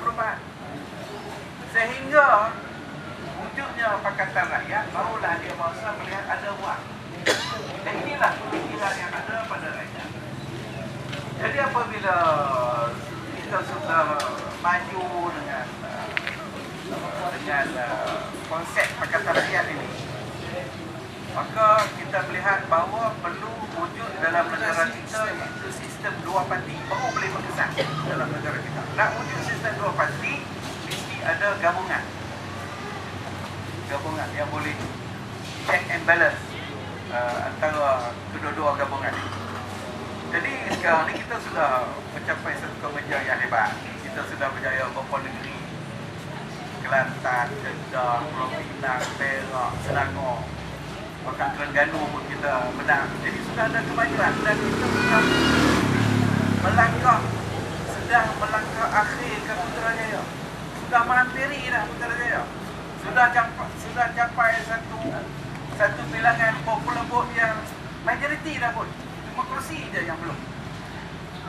perubahan. Sehingga wujudnya Pakatan Rakyat, barulah dia merasa melihat ada ruang. Dan inilah pemikiran yang ada pada rakyat. Jadi apabila kita sudah maju dengan konsep Pakatan Rakyat ini, maka kita melihat bahawa perlu wujud dalam negara kita iaitu sistem dua parti, baru boleh berkesan dalam negara kita. Nak wujud sistem dua parti, mesti ada gabungan yang boleh check and balance antara kedua-dua gabungan. Jadi sekarang ni kita sudah mencapai satu kemajuan yang hebat. Kita sudah berjaya beberapa negeri, Kelantan, Kedah, Pulau Pinang, Perak, Selangor, bahkan Terengganu pun kita menang. Jadi sudah ada kemajuan dan kita sedang melangkah akhir ke Putrajaya. Sudah menghampiri dah Putrajaya. Sudah capai satu bilangan popular vote yang majoriti dah pun. Cuma kursi je yang belum.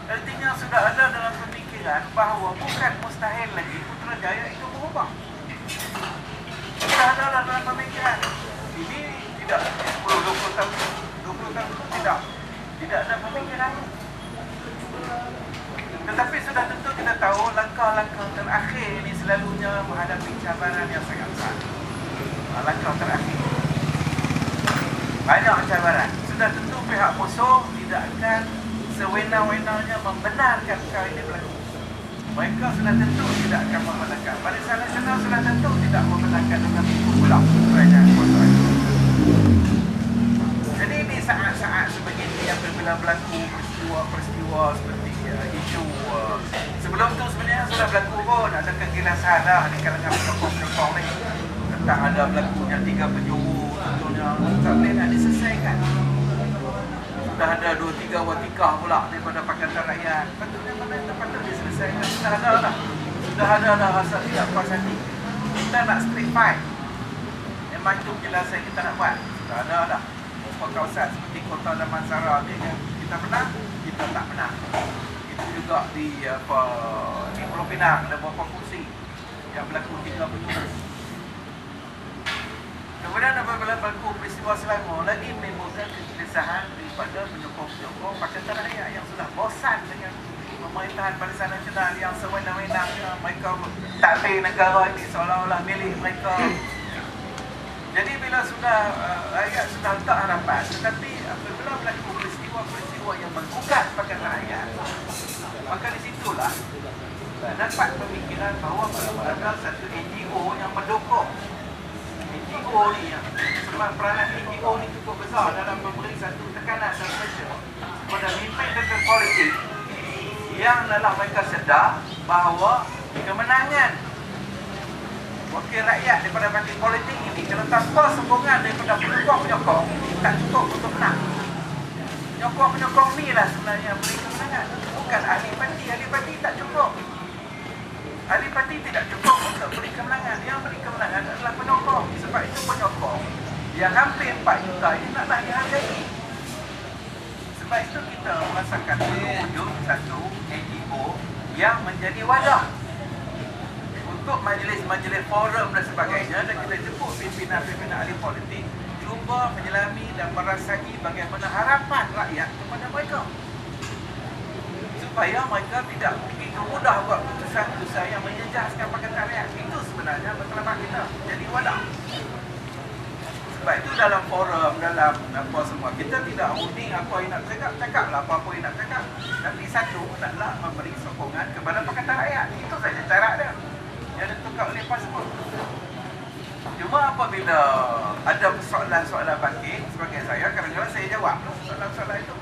Artinya sudah ada dalam pemikiran bahawa bukan mustahil lagi Putrajaya itu berubah. Sudah ada dalam pemikiran. Ini tidak 10-20 tahun itu tidak ada pemikiran. Tetapi sudah tentu kita tahu langkah-langkah terakhir ini selalunya menghadapi cabaran yang sangat besar. Langkah terakhir banyak cabaran. Sudah tentu pihak musuh tidak akan sewenang-wenangnya membenarkan perkara ini berlaku. Mereka sudah tentu tidak akan membenarkan. Barisan Nasional sudah tentu tidak membenarkan dengan itu pula kerajaan kuasa. Jadi di saat-saat sebegini apabila berlaku peristiwa seperti isu sebelum tu sebenarnya sudah berlaku pun ada kegilasan dah di kalangan penyokong ni tentang ada berlakunya 3 penjuru contohnya tak boleh nak diselesaikan. Sudah ada 2-3 watikah pula daripada Pakatan Rakyat. Patutnya mana itu patut diselesaikan. Sudah ada dah rasa tidak puas hati. Kita nak street fight. Memang itu penjelasan kita nak buat. Sudah ada dah. Kawasan seperti Kota Damansara ni kita menang, kita tak menang. Itu juga di Pulau Pinang ada beberapa kursi yang berlaku 3 penjuru. Kemudian apabila berlaku peristiwa Selangor lagi menimbulkan kegelisahan daripada penyokong-penyokong Pakatan Rakyat yang sudah bosan dengan pemerintahan Barisan Nasional yang sewenang-wenang mereka takbir negara ini seolah-olah milik mereka. Jadi bila sudah rakyat sudah letak harapan, tetapi apabila berlaku peristiwa-peristiwa yang menggugat Pakatan Rakyat, maka di situlah dapat pemikiran bahawa ada satu NGO yang mendukung. NGO ni sebab peranan NGO ni cukup besar dalam memberi satu tekanan dan pressure kepada pemimpin politik yang dalam mereka sedar bahawa kemenangan wakil rakyat daripada parti politik ini kalau tanpa sokongan daripada penyokong-penyokong tak cukup untuk menang. Penyokong-penyokong ni lah sebenarnya beri kemenangan, bukan ahli parti. Ahli parti tak cukup. Ahli parti tidak cukup untuk beri kemenangan. Yang beri kemenangan adalah penyokong. Sebab itu penyokong yang hampir 4 juta ini naklah dihargai. Sebab itu kita merasakan wujud satu NGO yang menjadi wadah untuk majlis-majlis forum dan sebagainya, dan kita jemput pimpinan-pimpinan ahli politik cuba menyelami dan merasai bagaimana harapan rakyat kepada mereka supaya mereka tidak begitu mudah buat keputusan-keputusan yang menjejaskan Pakatan Rakyat. Itu sebenarnya matlamat kita jadi wadah. Sebab itu dalam forum, dalam apa semua, kita tidak holding apa yang nak cakaplah apa-apa yang nak cakap, tapi satu adalah memberi sokongan kepada Pakatan Rakyat. Itu saja cara dia yang ditukar oleh PASPORT. Cuma apabila ada soalan-soalan bangkit, sebagai saya, kadang-kadang saya jawab soalan-soalan itu.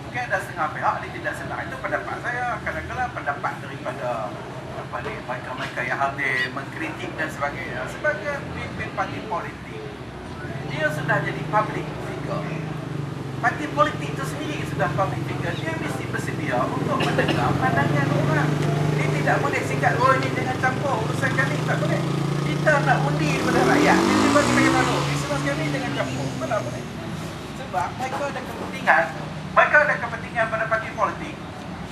Mungkin ada setengah pihak dia tidak senang. Itu pendapat saya. Kadang-kadang pendapat daripada mereka-mereka yang hadir mengkritik dan sebagainya. Sebagai pemimpin parti politik, dia sudah jadi public figure. Parti politik itu sendiri sudah public figure. Dia mesti bersedia untuk mendengar pandangan orang. Dia tidak boleh sikat, oh ini jangan campur urusan kami, tak boleh. Kita nak undi kepada rakyat. Tiba-tiba kita kata, oh urusan kami jangan campur, mana boleh. Sebab mereka ada kepentingan pada parti politik.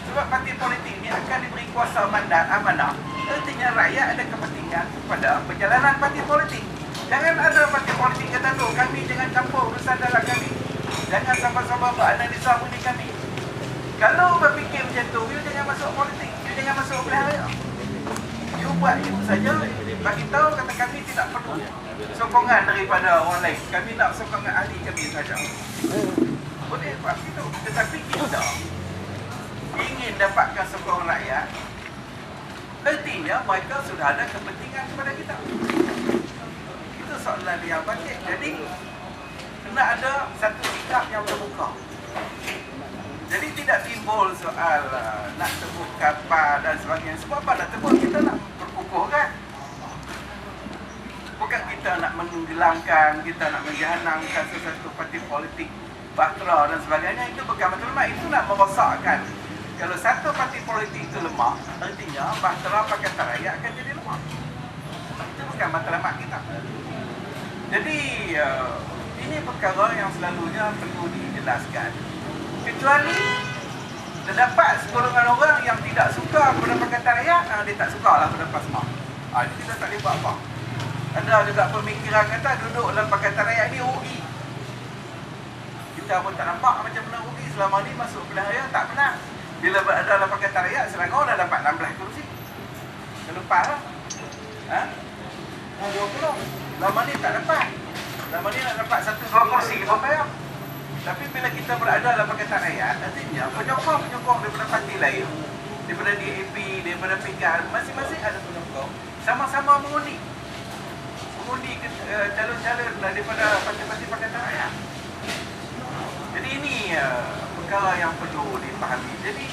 Sebab parti politik ini akan diberi kuasa mandat amanah Artinya rakyat ada kepentingan pada perjalanan parti politik. Jangan ada parti politik kata tu, kami jangan campur urusan dalam kami. Jangan sama-sama beranalisa mengenai kami. Kalau berfikir macam tu, you jangan masuk politik, you jangan masuk belah raya. You buat you saja, bagi tahu kata kami tidak perlu sokongan daripada orang lain. Kami nak sokongan ahli kami saja. Boleh buat itu. Tetapi kita ingin dapatkan sokongan rakyat, artinya mereka sudah ada kepentingan kepada kita. Itu soalan yang penting. Jadi kena ada satu sikap yang terbuka. Jadi tidak timbul soal nak tebuk kapal dan sebagainya. Sebab apa nak tebuk? Kita nak berkukuh kan? Bukan kita nak menenggelamkan, kita nak menjahanamkan sesuatu parti politik, bahtera dan sebagainya. Itu bukan matlamat. Itu nak merosakkan. Kalau satu parti politik itu lemah, artinya bahtera Pakatan Rakyat akan jadi lemah. Itu bukan matlamat kita. Jadi ini perkara yang selalunya perlu dijelaskan. Kecuali terdapat segolongan orang yang tidak suka kepada Pakatan Rakyat, dia tak suka lah pada PASMA. Ini kita tak boleh buat apa. Ada juga pemikiran kata duduk dalam Pakatan Rakyat ni UI. Kita pun tak nampak macam mana UI selama ni masuk belah raya, tak pernah. Bila berada dalam Pakatan Rakyat, Selangor dah dapat 16 kursi. Terlepas lah. 20. Lama ni tak dapat. Lama ni nak dapat 1-2 kursi lepas bayar. Tapi bila kita berada dalam Pakatan Rakyat, artinya penyokong-penyokong daripada parti lain, daripada DAP, daripada PKR, masing-masing ada penyokong, sama-sama mengundi calon-calon daripada parti-parti Pakatan Rakyat. Jadi ini perkara yang perlu dipahami. Jadi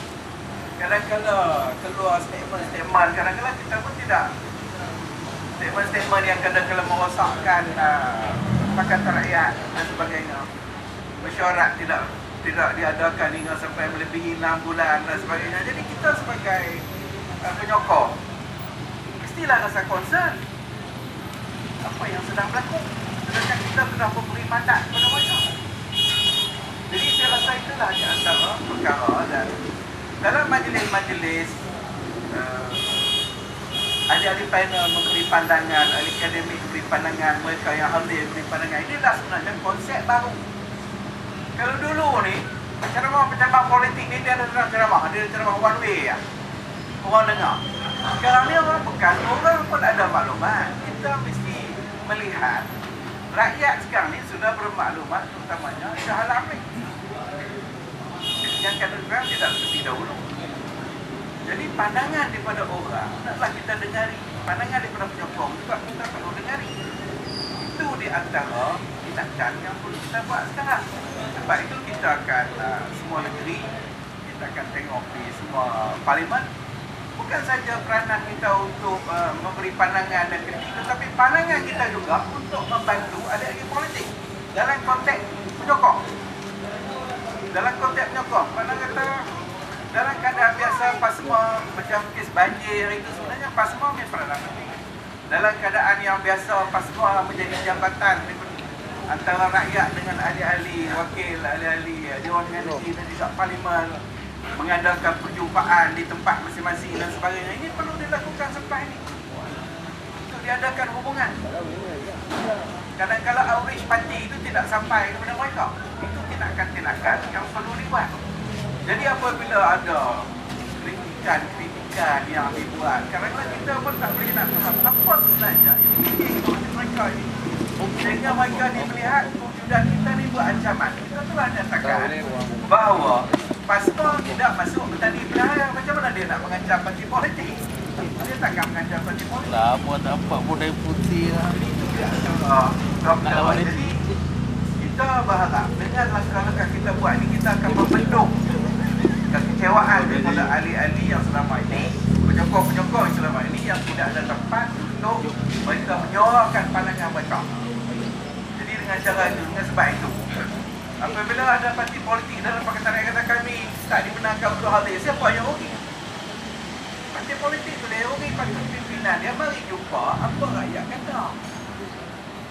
kadang-kadang keluar statement, kadang-kadang kita pun tidak. Statement yang kadang-kadang merosakkan Pakatan Rakyat dan sebagainya. Mesyuarat tidak diadakan hingga sampai melebihi 6 bulan dan sebagainya. Jadi kita sebagai penyokong mestilah rasa concern apa yang sedang berlaku. Sedangkan kita sudah memberi mandat kepada mereka. Jadi saya rasa itulah di antara perkara, dan dalam majlis-majlis ahli-ahli panel memberi pandangan, ahli akademik memberi pandangan, mereka yang hadir memberi pandangan. Inilah sebenarnya konsep baru. Kalau dulu ni penceramah politik ni dia ada ceramah, dia ada ceramah one way ya. Orang dengar. Sekarang ni orang bukan, orang pun ada maklumat. Kita mesti melihat rakyat sekarang ni sudah bermaklumat, terutamanya Shah Al-Amri. Yang kadang-kadang tidak seperti dahulu. Jadi pandangan daripada orang naklah kita dengari. Pandangan daripada penyokong juga kita perlu dengari. Itu di antara tindakan yang perlu kita buat sekarang. Sebab itu kita akan semua negeri, kita akan tengok di semua parlimen. Bukan saja peranan kita untuk memberi pandangan dan kritik, tetapi pandangan kita juga untuk membantu ahli-ahli politik dalam konteks penyokong. Dalam konteks penyokong, mana kata dalam keadaan biasa PASMA macam kes banjir itu sebenarnya PASMA punya peranan penting. Dalam keadaan yang biasa PASMA menjadi jambatan antara rakyat dengan ahli-ahli wakil, ahli-ahli Dewan Negeri dan juga parlimen, mengadakan perjumpaan di tempat masing-masing dan sebagainya. Ini perlu dilakukan selepas ini untuk diadakan hubungan. Kadang-kadang outreach parti itu tidak sampai kepada mereka. Itu tindakan-tindakan yang perlu dibuat. Jadi apabila ada kritikan yang dibuat, kadang-kadang kita pun tak boleh nak faham apa sebenarnya ini mereka ini. Sehingga mereka ni melihat kewujudan kita ni buat ancaman. Kita telah nyatakan bahawa PASMA tidak masuk petani belah. Macam mana dia nak mengancam parti politik? Dia takkan mengancam parti politik. Lah, buat nampak budaya putih lah. Jadi itu dia antara. Jadi kita berharap dengan langkah-langkah kita buat ni, kita akan membendung kekecewaan daripada ahli-ahli yang selama ini, penyokong-penyokong yang selama ini yang tidak ada tempat untuk mereka menyuarakan pandangan mereka. Jadi dengan cara itu, dengan sebab itu, apabila ada parti politik dalam Pakatan Rakyat kata kami tak dibenarkan untuk hal ini, siapa yang rugi? Parti politik tu dia rugi, parti pimpinan dia mari jumpa apa rakyat kata.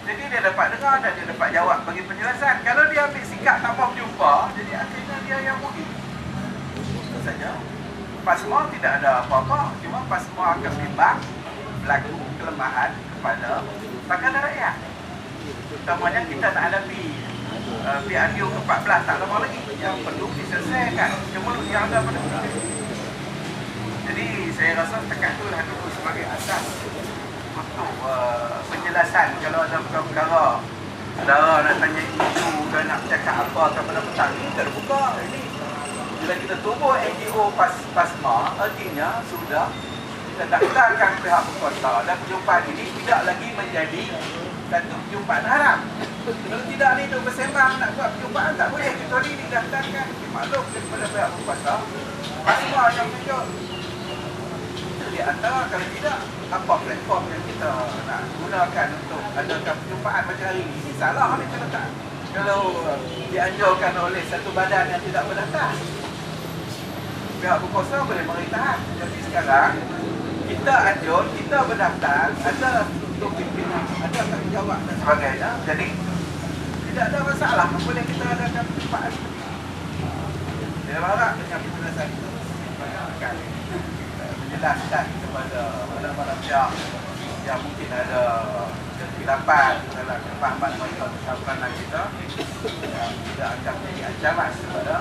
Jadi dia dapat dengar dan dia dapat jawab bagi penjelasan. Kalau dia ambil sikap tak mau jumpa, jadi akhirnya dia yang rugi. Itu saja. PASMA tidak ada apa-apa, cuma PASMA akan bimbang berlaku kelemahan kepada Pakatan Rakyat. Utamanya kita nak hadapi PRU ke-14 tak lama lagi yang perlu diselesaikan. Cuma yang ada pada kita. Jadi saya rasa setakat itulah dulu sebagai asas untuk penjelasan. Kalau ada perkara saudara nak tanya isu dan nak cakap apa kepada petang ini terbuka. Ini bila kita tubuh NGO PASMA, artinya sudah kita daftarkan pihak berkuasa dan perjumpaan ini tidak lagi menjadi satu perjumpaan haram. Kalau tidak ada itu bersembang nak buat perjumpaan, tak boleh. Kecuali didaftarkan maklum daripada pihak berkuasa, PASMA yang tunjuk. Itu di antara, kalau tidak, apa platform yang kita nak gunakan untuk adakan perjumpaan macam hari ini. Ini salah ni kalau dianjurkan oleh satu badan yang tidak berdaftar. Pihak berkuasa boleh merintah. Tapi sekarang kita anjur, kita berdaftar, ada untuk pimpinan, ada tanggungjawab dan sebagainya. Jadi tidak ada masalah, boleh kita adakan perjumpaan. Saya harap dengan penjelasan itu akan menjelaskan kepada mana-mana pihak yang mungkin ada kesilapan dalam kefahaman mereka tentang peranan kita, yang tidak akan menjadi ancaman kepada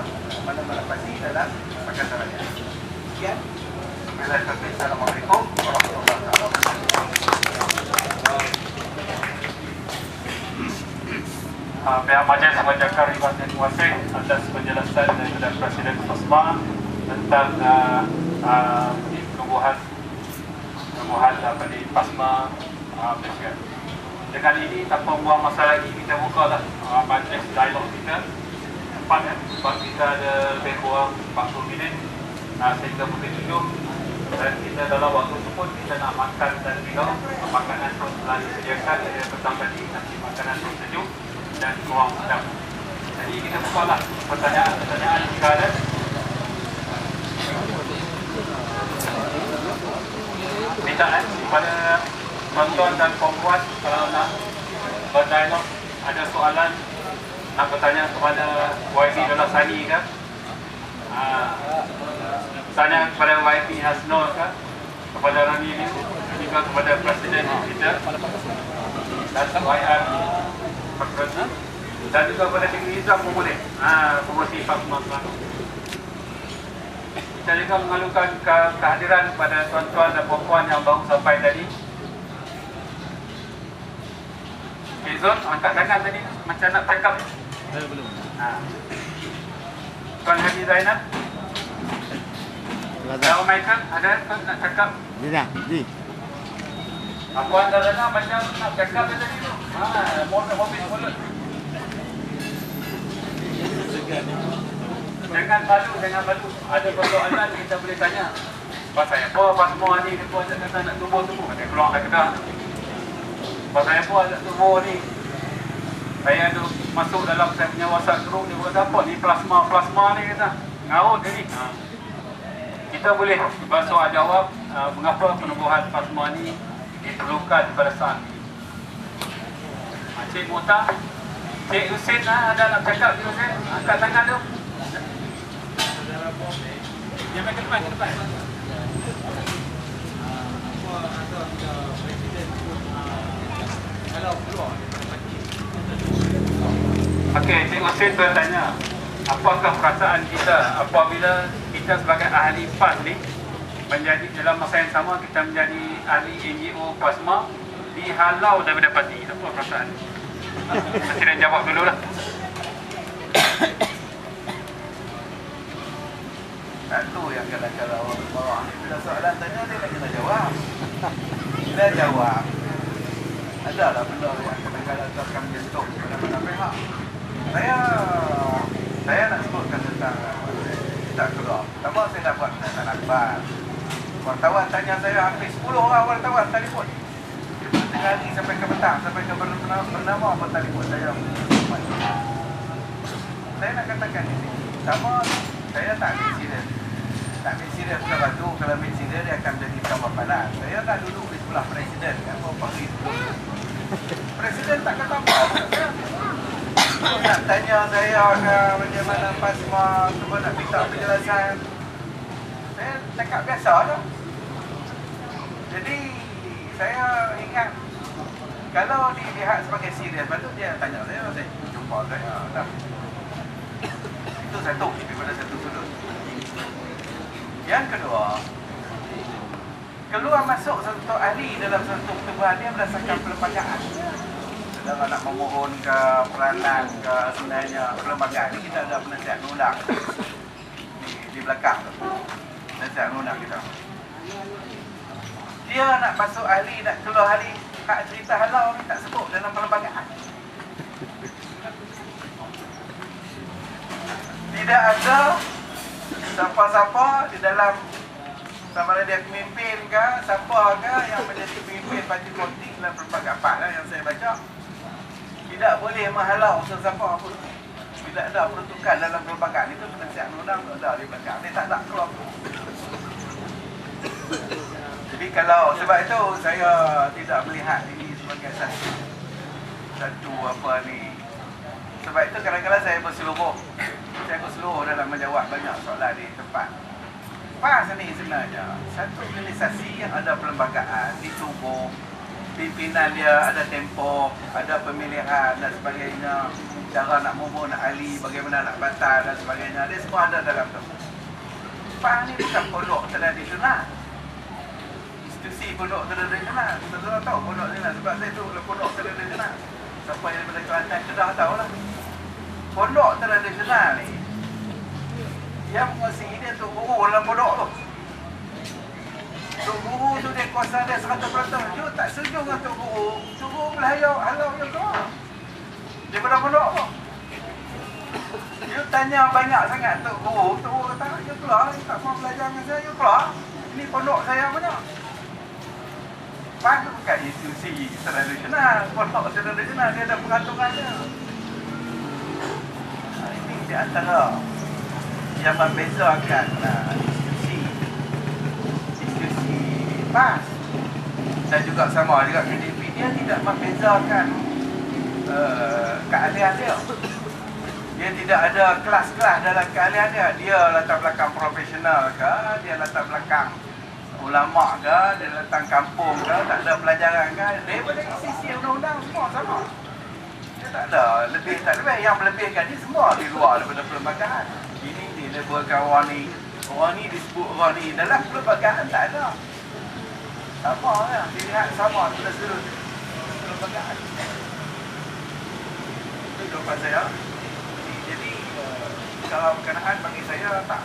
mana-mana pasti dalam Pakatan Rakyat. Sekian. Assalamualaikum warahmatullahi wabarakatuh. Pihak Majlis mengucapkan terima kasih atas penjelasan daripada Presiden PASMA tentang penubuhan di PASMA Malaysia. Dengan ini tanpa buang masa lagi, kita bukalah majlis dialog kita. Sebab kita ada lebih kurang 40 minit sehingga pukul 7. Dan kita dalam waktu tersebut kita nak makan dan minum. Makanan pun telah disediakan dari petang tadi, nanti makanan pun sejuk dan kurang sedap. Jadi kita bukalah pertanyaan jika ada. Mintaan kepada penonton dan perempuan kalau nak berdialog, ada soalan nak bertanya kepada YB Dola Sani ke? Tanya kepada YP Hasnul ke, kepada Rani Lim, juga kepada Presiden kita dan YR dan juga kepada Tinggi Nizam pun boleh. Promosi PASMA. Kita juga mengalukan kehadiran kepada tuan-tuan dan puan-puan yang baru sampai tadi. Zon, angkat tangan tadi macam nak cakap. Belum. Tuan Haji Zainal. Kalau Michael, ada tuan nak cakap? Di. Apa anda macam nak cakap tadi tu? Mobil mulut. Jangan malu. Ada persoalan kita boleh tanya. Pasal apa semua ni dia pun kata nak tubuh. Kata keluar dah kedah. Pasal apa nak tubuh ni? Saya ada masuk dalam saya punya WhatsApp group dia kata apa ni plasma ni kata. Ngaut dia ni. Kita boleh bersoal jawab mengapa penubuhan PASMA ni diperlukan pada saat ini. Cik Muta, Cik Husin ada nak cakap Cik Husin? Angkat tangan tu. Dia main ke depan. Okey, Cik Husin bertanya, apakah perasaan kita apabila kita sebagai ahli PAS ni menjadi dalam masa yang sama kita menjadi ahli NGO PASMA dihalau daripada parti? Apa perasaan? Presiden jawab dululah. Satu yang kalau orang bawah ni bila soalan tanya dia tak kena jawab. Bila jawab adalah benda yang kadang-kadang akan menyentuh mana-mana pihak. Saya nak sebutkan tentang tak keluar. Pertama saya dah buat penandakan akhbar. Wartawan tanya saya, hampir 10 orang wartawan telefon. Tengah hari sampai ke petang, sampai ke bernama apa telefon saya. Saya nak katakan di sini, pertama saya tak ambil serius. Tak ambil serius perkara tu. Kalau ambil serius dia akan jadi kawan panas. Saya tak duduk di sebelah Presiden beberapa hari sebelum. Presiden tak kata apa. Nak tanya saya bagaimana PASMA, semua nak minta penjelasan. Saya Saya cakap biasa je. Jadi saya ingat kalau dilihat sebagai serius, lepas tu dia tanya saya jumpa saya dah. Itu satu daripada satu sudut. Yang kedua, keluar masuk satu ahli dalam satu pertubuhan dia berdasarkan perlembagaan. Kalau nak memohon ke peranan ke sebenarnya perlembagaan ni kita ada penasihat undang di belakang tu. Penasihat undang kita. Dia nak masuk ahli, nak keluar ahli, hak cerita halau ni tak sebut dalam perlembagaan. Tidak ada siapa-siapa di dalam, sama ada dia pemimpin ke, siapa ke yang menjadi pemimpin parti politik dalam perlembagaan apa lah yang saya baca, tidak boleh menghalau sesiapa pun. Bila ada peruntukan dalam perlembagaan itu, penasihat undang ada di belakang. Dia tak nak keluar. Jadi kalau sebab itu saya tidak melihat ini sebagai satu apa ni. Sebab itu kadang-kadang saya berseluruh dalam menjawab banyak soalan di tempat. PAS ni sebenarnya satu organisasi yang ada perlembagaan, ditubuh, pimpinan dia ada tempoh, ada pemilihan dan sebagainya, cara nak mohon, nak ahli, bagaimana nak batal dan sebagainya, dia semua ada dalam tu. PAS ni bukan pondok tradisional. Institusi pondok tradisional. Kita tahu pondok tradisional sebab saya tu pondok tradisional. Siapa yang daripada Kelantan Kedah tahulah. Pondok tradisional ni yang menguasai dia Tok Guru dalam pondok tu. Tok Guru tu dia kuasa dia 100%. You tak setuju dengan Tok Guru, Tok Guru halau you keluar daripada pondok tu. You tanya banyak sangat Tok Guru kata you keluar, you tak mau belajar dengan saya, you keluar. Ini pondok saya punya. PAS bukan institusi tradisional, pondok tradisional, dia ada peraturannya. Ini di antara yang membezakan institusi PAS dan juga sama juga KDP. Dia tidak membezakan keahlian dia. Dia tidak ada kelas-kelas dalam keahlian dia. Dia latar belakang profesional ke, dia latar belakang ulama ke, dia datang kampung ke, tak ada pelajaran ke, daripada sisi undang-undang semua sama. Dia tak ada lebih, tak lebih. Yang melebihkan ni semua di luar daripada perlembagaan. Ini dilabelkan orang ni disebut orang ni, dalam perlembagaan tak ada. Sama lah, dilihat sama pada sudut perlembagaan. Itu jawapan saya. Jadi kalau berkenaan bagi saya tak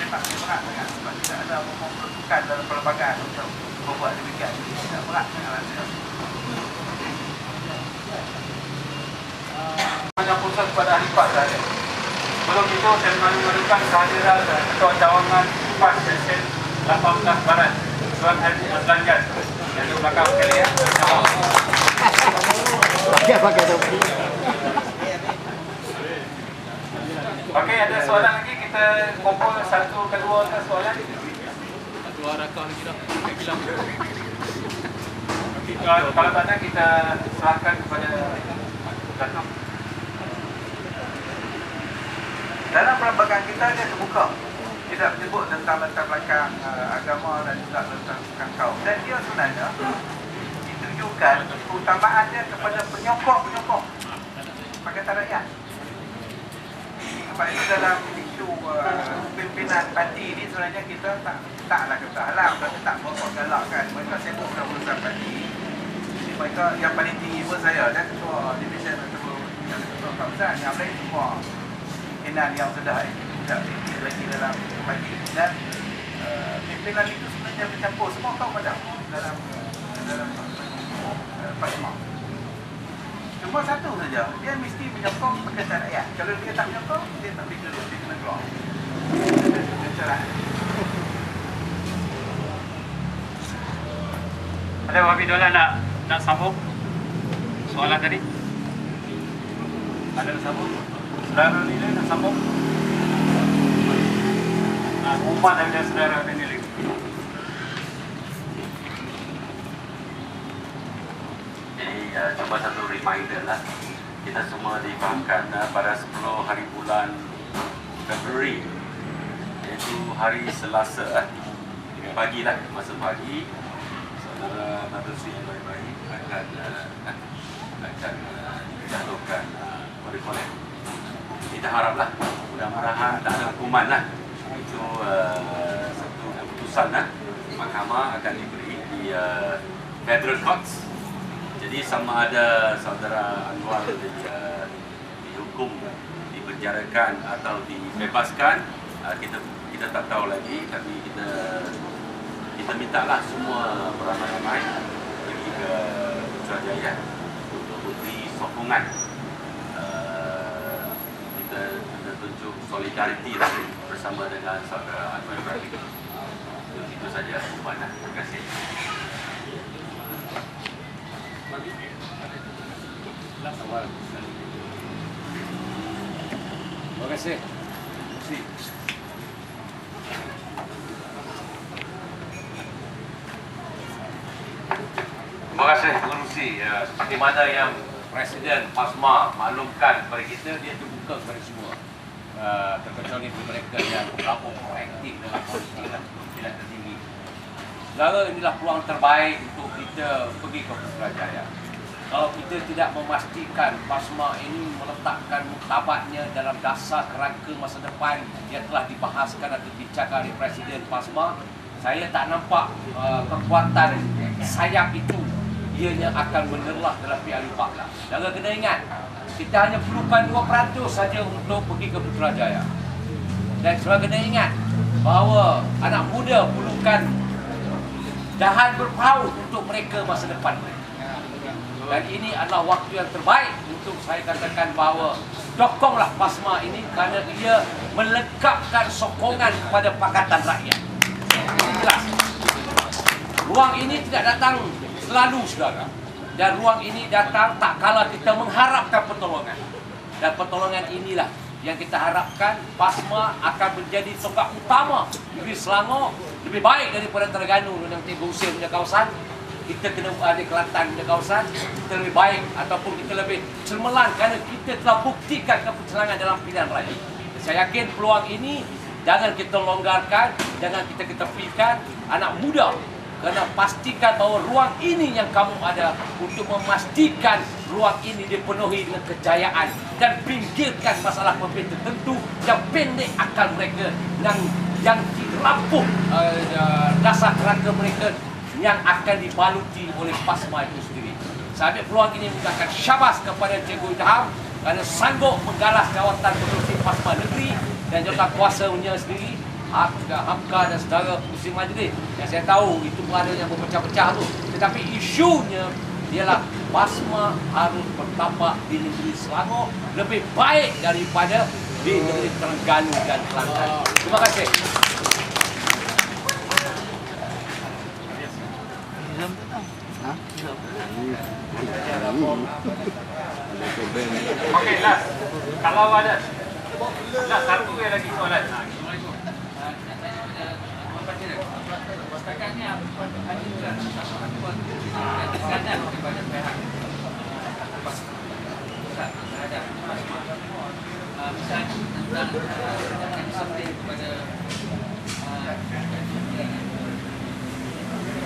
berat sangat sebab tidak ada peruntukan dalam perlembagaan untuk membuat demikian. Tidak berat sangat saya. Hanya pusat kepada ahli PAS sahaja. Sebelum itu saya malu-malukan kehadiran Ketua Cawangan PAS Session 18 Barat Tuan Haji Azlanjan yang di belakang sekali ya. Pakai topi. Okey, ada soalan lagi, kita kumpul satu kedua ke soalan. Satu rakam lagi dah. Pakai bilang. Okey, kalau tak ada kita serahkan kepada Datuk. Dalam perlembagaan kita dia terbuka. Tidak menyebut tentang latar belakang agama dan juga latar belakang kaum. Dan dia sebenarnya ditujukan keutamaan dia kepada penyokong-penyokong Pakatan Rakyat. Sebab itu dalam isu pimpinan parti ni sebenarnya kita taklah kata halang, kita tak berbuat galakkan. Mereka sibuk dengan urusan parti. Jadi mereka yang paling tinggi pun saya dan ketua division ataupun ketua kawasan, yang lain semua pimpinan yang sudah tidak aktif lagi dalam parti. Dan pimpinan itu sebenarnya bercampur semua kaum ada dalam parlimen. Cuma satu saja, dia mesti menyokong Pakatan Rakyat. Kalau dia tak menyokong, dia tak boleh dia kena keluar. Cara. Ada Wabi Dola nak sambung soalan tadi? Ada nak sambung? Saudara nilai nak sambung? Umat daripada saudara nilai. Cuma satu reminder lah, kita semua difahamkan pada 10 hari bulan Februari iaitu hari Selasa pagi lah, masa pagi saudara Nabil Sri yang baik-baik akan jatuhkan what kita haraplah mudah-mudahan tak ada hukuman lah. Itu satu keputusan lah mahkamah akan diberi di Federal Courts. Jadi sama ada saudara Anwar dihukum, dipenjarakan atau dibebaskan, kita tak tahu lagi, tapi kita mintalah semua beramai-ramai pergi ke Putrajaya untuk beri sokongan. Kita tunjuk solidariti lah bersama dengan saudara Anwar Ibrahim. Itu saja semuanya. Terima kasih. Terima kasih. Terima kasih Pengerusi. Seperti mana yang Presiden PASMA maklumkan kepada kita, dia terbuka kepada semua, terkecuali mereka yang berlaku proaktif dalam politik dan pimpinan tertinggi. Saudara, inilah peluang terbaik untuk kita pergi ke Putrajaya. Kalau kita tidak memastikan PASMA ini meletakkan muktabatnya dalam dasar kerangka masa depan yang telah dibahaskan atau dibicarakan oleh Presiden PASMA, saya tak nampak kekuatan sayap itu ianya akan menerlah dalam PRU14. Jangan kena ingat, kita hanya perlukan 2% saja untuk pergi ke Putrajaya. Dan jangan kena ingat bahawa anak muda perlukan dahan berpaut untuk mereka masa depan mereka. Dan ini adalah waktu yang terbaik untuk saya katakan bahawa dokonglah PASMA ini kerana ia melengkapkan sokongan kepada Pakatan Rakyat. Jelas. Ruang ini tidak datang selalu, saudara. Dan ruang ini datang tak kala kita mengharapkan pertolongan. Dan pertolongan inilah yang kita harapkan PASMA akan menjadi tonggak utama negeri Selangor, lebih baik daripada Terengganu dan Tengku Usir punya kawasan. Kita kena ada Kelantan punya kawasan, kita lebih baik ataupun kita lebih cemerlang kerana kita telah buktikan kepencelangan dalam pilihan raya. Saya yakin peluang ini jangan kita longgarkan, jangan kita ketepikan anak muda. Kerana pastikan bahawa ruang ini yang kamu ada untuk memastikan ruang ini dipenuhi dengan kejayaan dan pinggirkan masalah konflik tertentu yang pendek akal mereka, yang rapuh dasar kerangka mereka yang akan dibaluti oleh PASMA itu sendiri. Saya ambil peluang ini mengucapkan syabas kepada Cikgu Idham kerana sanggup menggalas jawatan pengurusi PASMA negeri dan jawatankuasanya sendiri, Hamka dan saudara pengurusi majlis yang saya tahu itu ada yang berpecah-pecah tu. Tetapi isunya ialah PASMA harus bertapak di negeri Selangor lebih baik daripada di negeri Terengganu dan Kelantan. Terima kasih. Okey, last. Kalau ada last satu lagi soalan.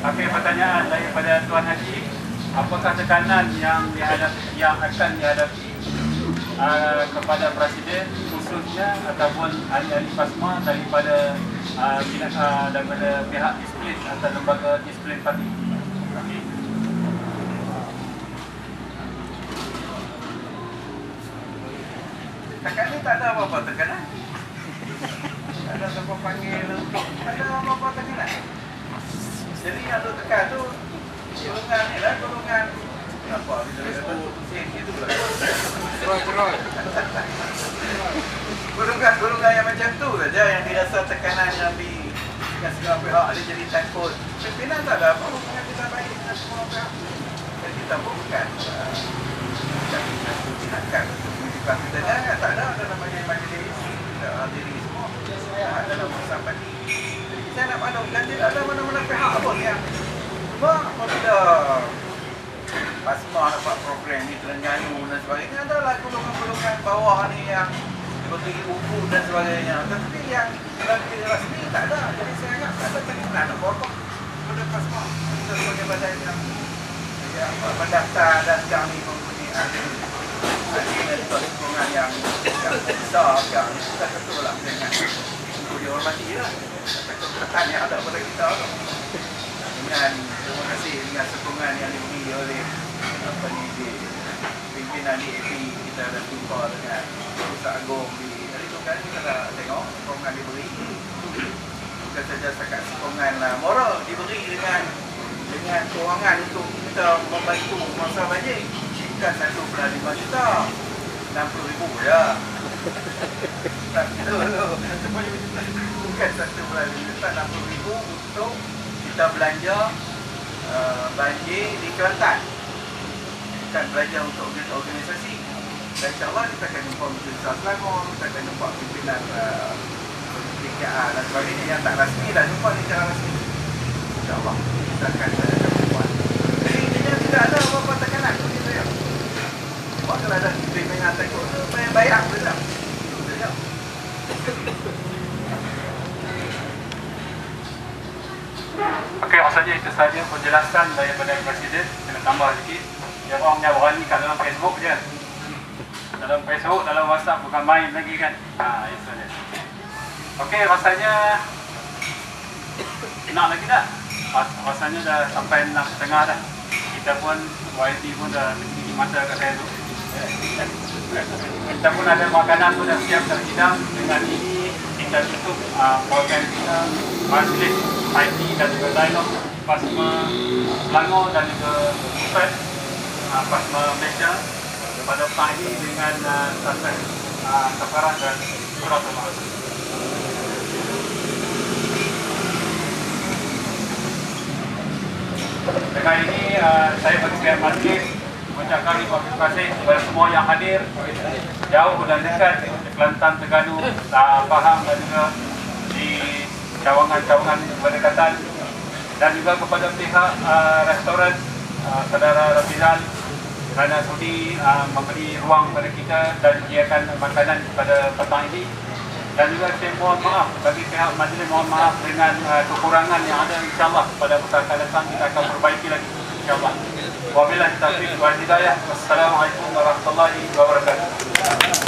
Okey, pertanyaan daripada Tuan Haji, apakah tekanan yang akan dihadapi kepada Presiden khususnya ataupun ahli-ahli PASMA daripada pihak disiplin atau lembaga disiplin parti? Okay. Setakat ni tak ada apa-apa tekanan. Tak ada siapa panggil untuk, tak ada apa-apa tekanan. Jadi yang tu tekan tu golongan ni lah, golongan apa kita sen gitu lah. Golongan yang macam tu saja yang dirasa tekanan yang di segala pihak ada jadi takut. Pimpinan tak ada apa, hubungan kita baik dengan semua pihak. Dan kita pun bukan tindakan bukan kita jangan, tak ada dalam majlis kita hadiri semua dalam urusan parti. Jadi saya nak maklumkan tidak ada mana-mana pihak pun yang apabila PASMA dapat program ni Terengganu dan sebagainya, adalah golongan-golongan bawah ni yang betul bagi buku dan sebagainya. Tetapi yang dalam diri rasmi tak ada. Jadi saya anggap tak ada kena nak buat apa kepada PASMA. Kita sebagai badan yang mendaftar dan kami mempunyai ahli sokongan yang besar, yang kita betul lah dengan untuk dihormati lah. Ketan yang ada pada kita dengan terima kasih dengan sokongan yang diberi oleh pimpinan DAP kita dah jumpa dengan Pusat Agong di hari tu kan kita dah tengok sokongan diberi bukan saja setakat sokongan moral diberi dengan kewangan untuk kita membantu masa banjir bukan 1.5 juta 60,000 ya tak bukan 1.5 juta 60,000 untuk kita belanja banjir di Kelantan bukan belanja untuk organisasi dan insyaAllah kita akan jumpa Menteri Besar Selangor, kita akan jumpa pimpinan PKA dan sebagainya yang tak rasmi dan jumpa secara rasmi insyaAllah kita akan buat jadi intinya tidak ada apa-apa tekanan bagi saya cuma kalau ada pimpinan takut tu bayar betul tak? Okey, rasanya itu saja penjelasan daripada Presiden. Kena tambah sikit. Dia orang yang berani kat dalam Facebook je. Dalam Facebook, dalam WhatsApp bukan main lagi kan. Itu saja. Okey, rasanya nak lagi tak? Rasanya dah sampai 6.30 dah. Kita pun, YT pun dah tinggi mata kat saya tu. Kita pun ada makanan pun dah siap terhidang. Dengan ini kita tutup program kita Majlis IT dan juga Dialog PASMA Selangor dan juga Pusat PASMA Malaysia pada petang ini dengan sasar kafaran dan surat al-Maas. Dengan ini saya bagi pihak majlis mengucapkan terima kasih kepada semua yang hadir jauh dan dekat di Kelantan, Terengganu, Pahang dan juga di cawangan-cawangan berdekatan dan juga kepada pihak restoran saudara Rafizal kerana sudi memberi ruang kepada kita dan menyediakan makanan pada petang ini dan juga saya mohon maaf bagi pihak majlis, mohon maaf dengan kekurangan yang ada insyaAllah pada masa akan datang kita akan perbaiki lagi insyaAllah. Wabillahi taufiq wal hidayah. Wassalamualaikum warahmatullahi wabarakatuh.